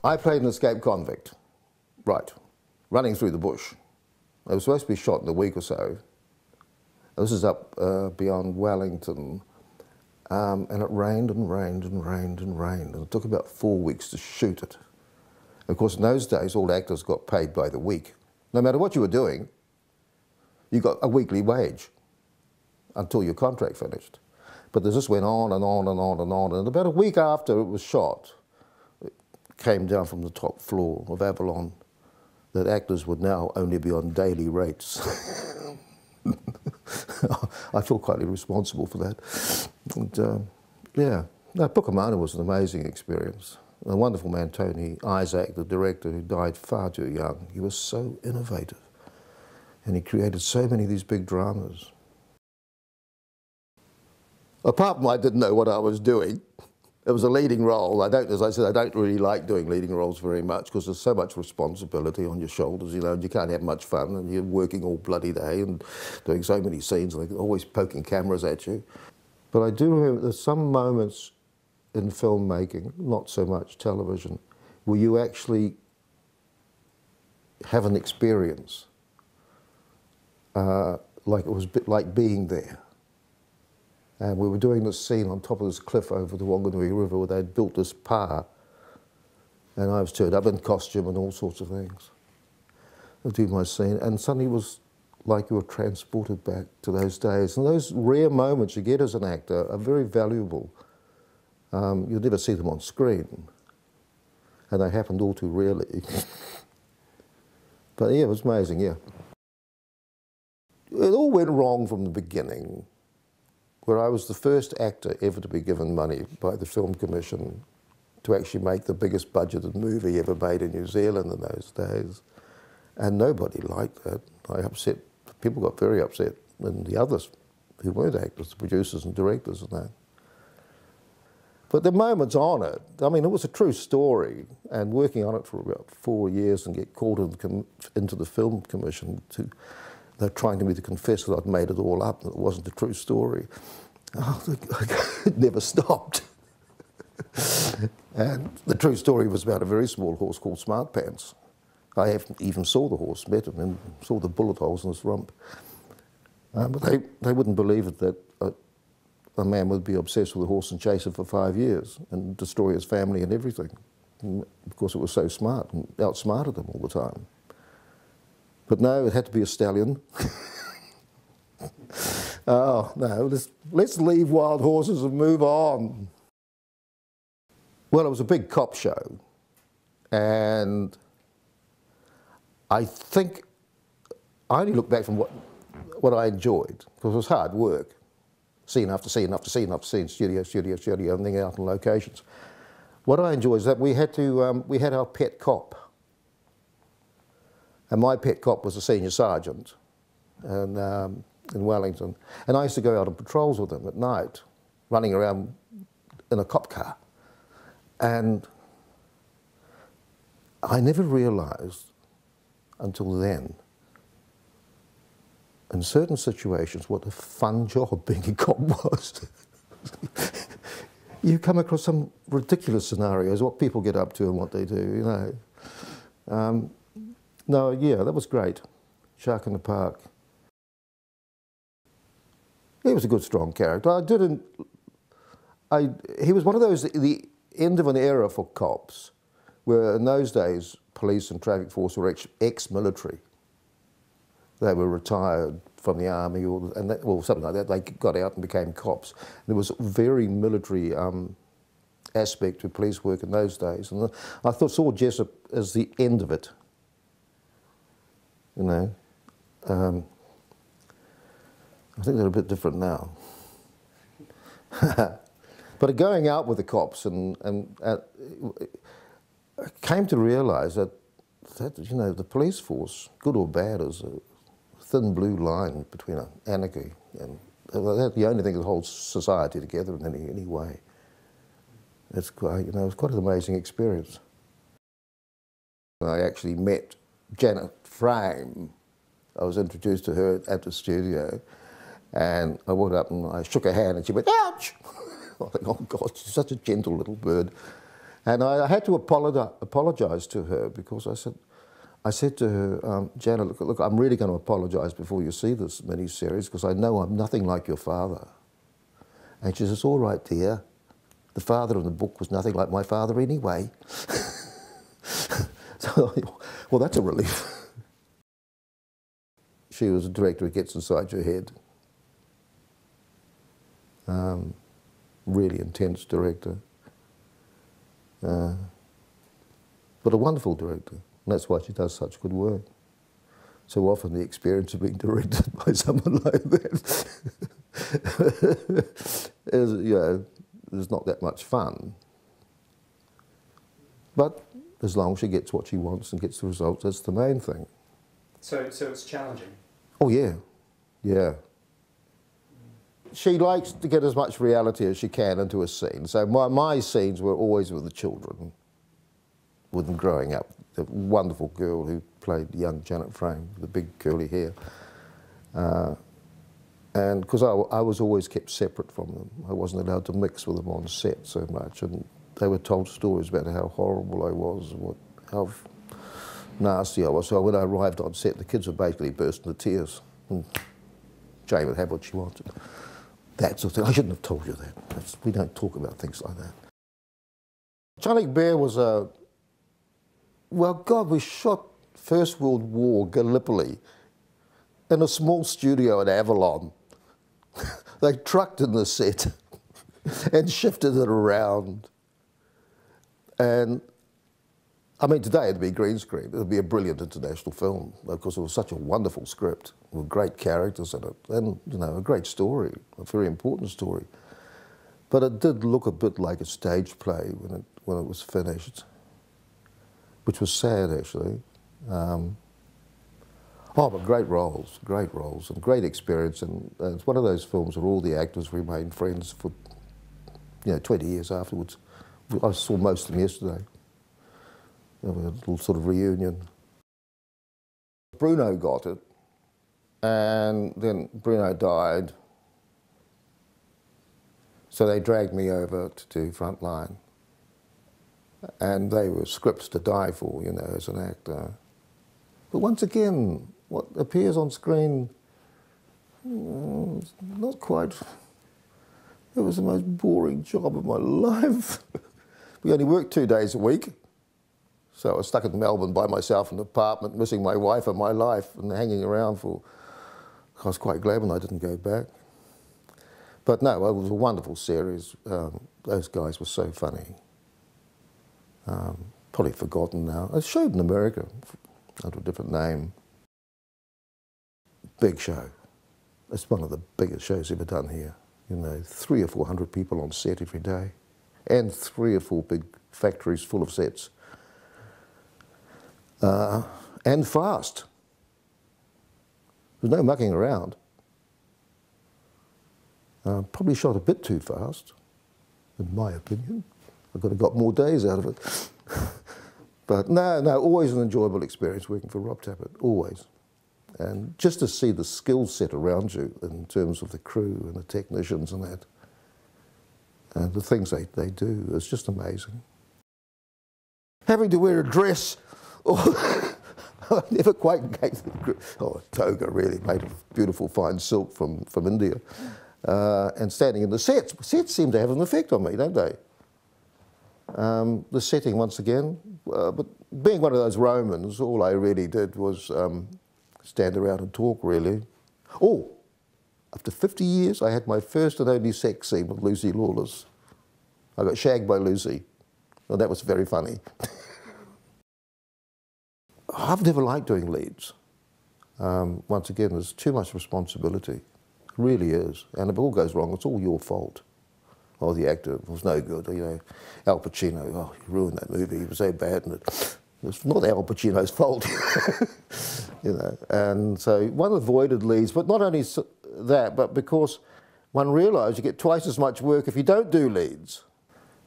I played an escaped convict, right, running through the bush. It was supposed to be shot in a week or so. This is up beyond Wellington, and it rained and rained and rained and rained, and it took about 4 weeks to shoot it. Of course, in those days, all actors got paid by the week. No matter what you were doing, you got a weekly wage until your contract finished. But this just went on and on and on and on, and about a week after it was shot, it came down from the top floor of Avalon that actors would now only be on daily rates. I feel quite irresponsible for that. And, yeah, no, Pukemanu was an amazing experience. A wonderful man, Tony Isaac, the director, who died far too young. He was so innovative, and he created so many of these big dramas. Apart from I didn't know what I was doing, it was a leading role. As I said, I don't really like doing leading roles very much because there's so much responsibility on your shoulders, you know, and you can't have much fun, and you're working all bloody day and doing so many scenes, and they're always poking cameras at you. But I do remember there's some moments in filmmaking, not so much television, where you actually have an experience, like it was a bit like being there. And we were doing this scene on top of this cliff over the Wanganui River where they'd built this pa, and I was turned up in costume and all sorts of things. I do my scene, and suddenly it was like you were transported back to those days. And those rare moments you get as an actor are very valuable. You'll never see them on screen, and they happened all too rarely. But yeah, it was amazing, yeah. It all went wrong from the beginning, where I was the first actor ever to be given money by the Film Commission to actually make the biggest budgeted movie ever made in New Zealand in those days. And nobody liked that. People got very upset, and the others who weren't actors, the producers and directors and that. But the moments on it, I mean, it was a true story, and working on it for about 4 years and get called into the Film Commission they're trying to me to confess that I'd made it all up, that it wasn't a true story. Oh, it never stopped. And the true story was about a very small horse called Smart Pants. I even saw the horse, met him, and saw the bullet holes in his rump. But they wouldn't believe it that a man would be obsessed with a horse and chase it for 5 years and destroy his family and everything, because it was so smart and outsmarted them all the time. But no, it had to be a stallion. Oh, no, let's leave wild horses and move on. Well, it was a big cop show, and I think I only look back from what I enjoyed, because it was hard work. Scene after scene after scene after scene, studio, and then out on locations. What I enjoyed is that we had our pet cop. And my pet cop was a senior sergeant in Wellington. And I used to go out on patrols with him at night, running around in a cop car. And I never realised until then, in certain situations, what a fun job being a cop was. You come across some ridiculous scenarios, what people get up to and what they do, you know. No, yeah, that was great. Shark in the Park. He was a good, strong character. He was one of those, the end of an era for cops, where in those days, police and traffic force were ex-military. They were retired from the army or something like that. They got out and became cops. There was a very military aspect to police work in those days. And I saw Jessop as the end of it. You know, I think they're a bit different now. But going out with the cops and I came to realise that you know, the police force, good or bad, is a thin blue line between anarchy and that's the only thing that holds society together in any way. It's quite, you know, it's quite an amazing experience. I actually met Janet Frame. I was introduced to her at the studio, and I walked up and I shook her hand and she went, ouch! I think, oh God, she's such a gentle little bird. And I had to apologise to her because I said to her, Janet, look, I'm really going to apologise before you see this mini-series because I know I'm nothing like your father. And she says, all right, dear. The father in the book was nothing like my father anyway. So, well, that's a relief. She was a director who gets inside your head. Really intense director. But a wonderful director. And that's why she does such good work. So often the experience of being directed by someone like that is, you know, is not that much fun. But as long as she gets what she wants and gets the results, that's the main thing. So it's challenging? Oh yeah, yeah. She likes to get as much reality as she can into a scene. So my scenes were always with the children, with them growing up. The wonderful girl who played young Janet Frame, with the big curly hair. And because I was always kept separate from them. I wasn't allowed to mix with them on set so much. And they were told stories about how horrible I was, and how nasty I was. So when I arrived on set, the kids would basically burst into tears. And Jane would have what she wanted. That sort of thing. I shouldn't have told you that. We don't talk about things like that. Chunuk Bair was a... Well, God, we shot First World War Gallipoli in a small studio at Avalon. They trucked in the set and shifted it around. And, I mean, today it'd be green screen. It'd be a brilliant international film because it was such a wonderful script with great characters in it and, you know, a great story, a very important story. But it did look a bit like a stage play when it was finished, which was sad, actually. Oh, but great roles, and great experience. And it's one of those films where all the actors remained friends for, you know, 20 years afterwards. I saw most of them yesterday. A little sort of reunion. Bruno got it, and then Bruno died. So they dragged me over to do Frontline. And they were scripts to die for, you know, as an actor. But once again, what appears on screen, not quite. It was the most boring job of my life. We only worked 2 days a week. So I was stuck in Melbourne by myself in an apartment, missing my wife and my life, and hanging around for... I was quite glad when I didn't go back. But no, it was a wonderful series. Those guys were so funny. Probably forgotten now. It showed in America under a different name. Big show. It's one of the biggest shows ever done here. You know, 300 or 400 people on set every day, and 3 or 4 big factories full of sets. And fast. There's no mucking around. Probably shot a bit too fast, in my opinion. I could have got more days out of it. But no, always an enjoyable experience working for Rob Tappert, always. And just to see the skill set around you in terms of the crew and the technicians and that, and the things they do, is just amazing. Having to wear a dress, I never quite gave a toga really, made of beautiful fine silk from India, and standing in the sets. Sets seem to have an effect on me, don't they? The setting, once again, but being one of those Romans, all I really did was stand around and talk, really. Oh, after 50 years, I had my first and only sex scene with Lucy Lawless. I got shagged by Lucy. Well, that was very funny. I've never liked doing leads. Once again, there's too much responsibility. It really is. And if it all goes wrong, it's all your fault. Oh, the actor was no good. You know, Al Pacino, oh, he ruined that movie. He was so bad in it. It's not Al Pacino's fault. You know, and so one avoided leads, but not only that, but because one realised you get twice as much work if you don't do leads.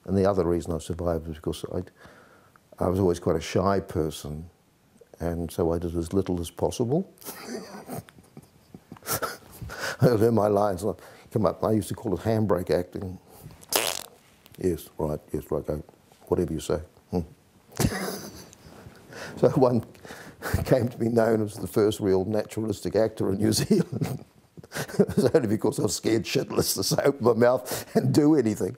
And the other reason I survived was because I was always quite a shy person, and so I did as little as possible. I learned my lines. Come up. I used to call it handbrake acting. Yes, right, go. whatever you say. So one came to be known as the first real naturalistic actor in New Zealand. It was only because I was scared shitless to say open my mouth and do anything.